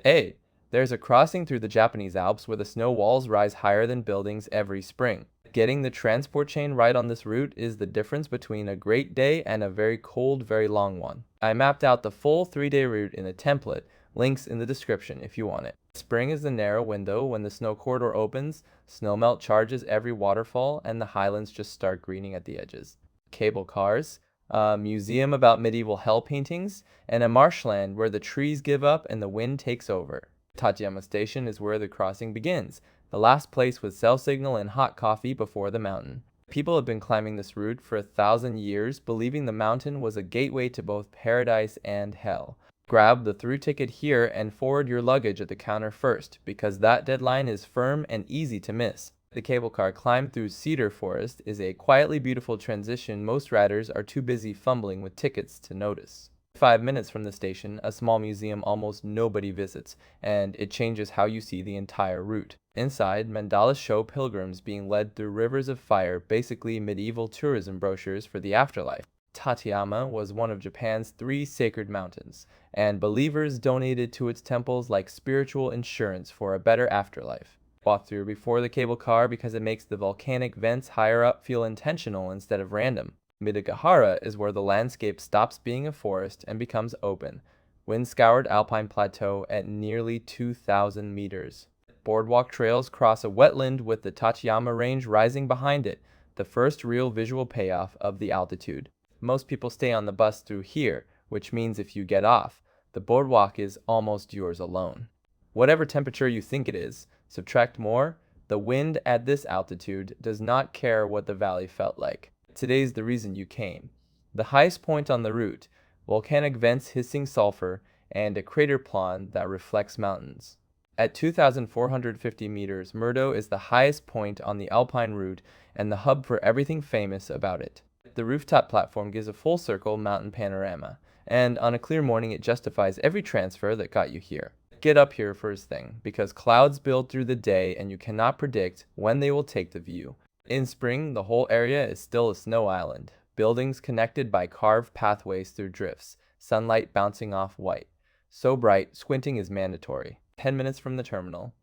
A. There's a crossing through the Japanese Alps where the snow walls rise higher than buildings every spring. Getting the transport chain right on this route is the difference between a great day and a very cold, very long one. I mapped out the full 3-day route in a template, links in the description if you want it. Spring is the narrow window when the snow corridor opens, snowmelt charges every waterfall, and the highlands just start greening at the edges. Cable cars, a museum about medieval hell paintings, and a marshland where the trees give up and the wind takes over. Tateyama Station is where the crossing begins, the last place with cell signal and hot coffee before the mountain. People have been climbing this route for 1,000 years, believing the mountain was a gateway to both paradise and hell. Grab the through ticket here and forward your luggage at the counter first, because that deadline is firm and easy to miss. The cable car climb through cedar forest is a quietly beautiful transition most riders are too busy fumbling with tickets to notice. 5 minutes from the station, a small museum almost nobody visits, and it changes how you see the entire route. Inside, mandalas show pilgrims being led through rivers of fire, basically medieval tourism brochures for the afterlife. Tateyama was one of Japan's 3 sacred mountains, and believers donated to its temples like spiritual insurance for a better afterlife. Walk through before the cable car because it makes the volcanic vents higher up feel intentional instead of random. Midagahara is where the landscape stops being a forest and becomes open, wind-scoured alpine plateau at nearly 2,000 meters. Boardwalk trails cross a wetland with the Tateyama Range rising behind it, the first real visual payoff of the altitude. Most people stay on the bus through here, which means if you get off, the boardwalk is almost yours alone. Whatever temperature you think it is, subtract more, the wind at this altitude does not care what the valley felt like. Today's the reason you came. The highest point on the route, volcanic vents hissing sulfur, and a crater plain that reflects mountains. At 2,450 meters, Murodo is the highest point on the Alpine Route and the hub for everything famous about it. The rooftop platform gives a full circle mountain panorama, and on a clear morning it justifies every transfer that got you here. Get up here first thing, because clouds build through the day and you cannot predict when they will take the view. In spring, the whole area is still a snow island, buildings connected by carved pathways through drifts, sunlight bouncing off white. So bright, squinting is mandatory. 10 minutes from the terminal,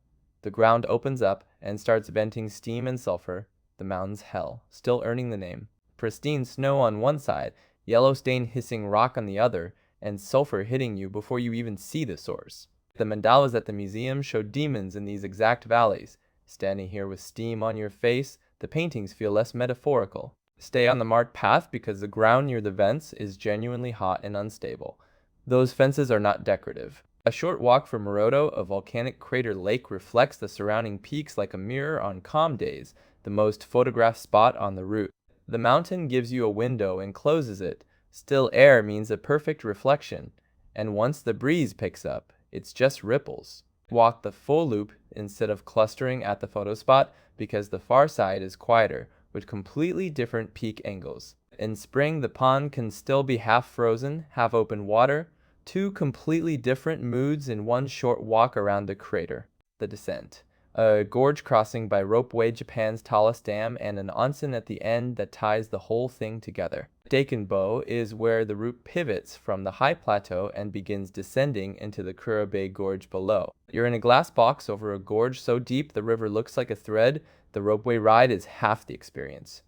the ground opens up and starts venting steam and sulfur, the mountain's hell, still earning the name. Pristine snow on one side, yellow stain hissing rock on the other, and sulfur hitting you before you even see the source. The mandalas at the museum show demons in these exact valleys. Standing here with steam on your face, the paintings feel less metaphorical. Stay on the marked path because the ground near the vents is genuinely hot and unstable. Those fences are not decorative. A short walk from Murodo, a volcanic crater lake, reflects the surrounding peaks like a mirror on calm days, the most photographed spot on the route. The mountain gives you a window and closes it. Still air means a perfect reflection, and once the breeze picks up, it's just ripples. Walk the full loop instead of clustering at the photo spot because the far side is quieter, with completely different peak angles. In spring, the pond can still be half frozen, half open water, 2 completely different moods in one short walk around the crater. The descent. A gorge crossing by ropeway, Japan's tallest dam, and an onsen at the end that ties the whole thing together. Dakenbo is where the route pivots from the high plateau and begins descending into the Kurobe Gorge below. You're in a glass box over a gorge so deep the river looks like a thread. The ropeway ride is half the experience.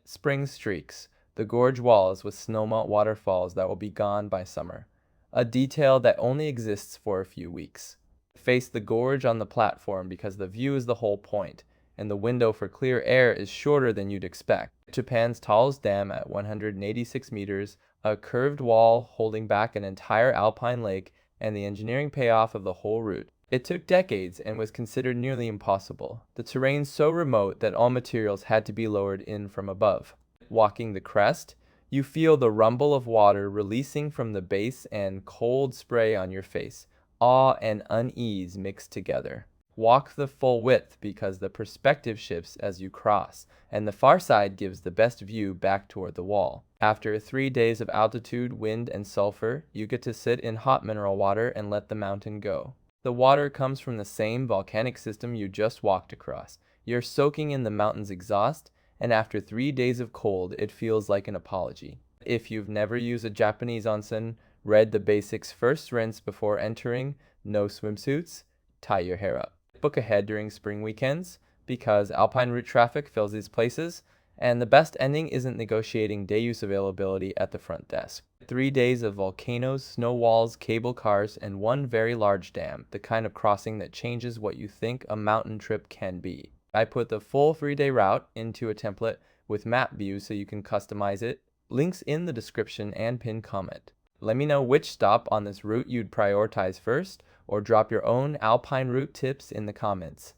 Spring streaks. The gorge walls with snowmelt waterfalls that will be gone by summer. A detail that only exists for a few weeks. Face the gorge on the platform because the view is the whole point, and the window for clear air is shorter than you'd expect. Japan's tallest dam at 186 meters, a curved wall holding back an entire alpine lake, and the engineering payoff of the whole route. It took decades and was considered nearly impossible. The terrain so remote that all materials had to be lowered in from above. Walking the crest, you feel the rumble of water releasing from the base and cold spray on your face. Awe and unease mixed together. Walk the full width because the perspective shifts as you cross, and the far side gives the best view back toward the wall. After 3 days of altitude, wind, and sulfur, you get to sit in hot mineral water and let the mountain go. The water comes from the same volcanic system you just walked across. You're soaking in the mountain's exhaust, and after 3 days of cold, it feels like an apology. If you've never used a Japanese onsen, Read the basics first, rinse before entering, no swimsuits, tie your hair up. Book ahead during spring weekends because Alpine route traffic fills these places, and the best ending isn't negotiating day use availability at the front desk. 3 days of volcanoes, snow walls, cable cars, and one very large dam, the kind of crossing that changes what you think a mountain trip can be. I put the full 3-day route into a template with map views so you can customize it. Links in the description and pinned comment. Let me know which stop on this route you'd prioritize first, or drop your own Alpine route tips in the comments.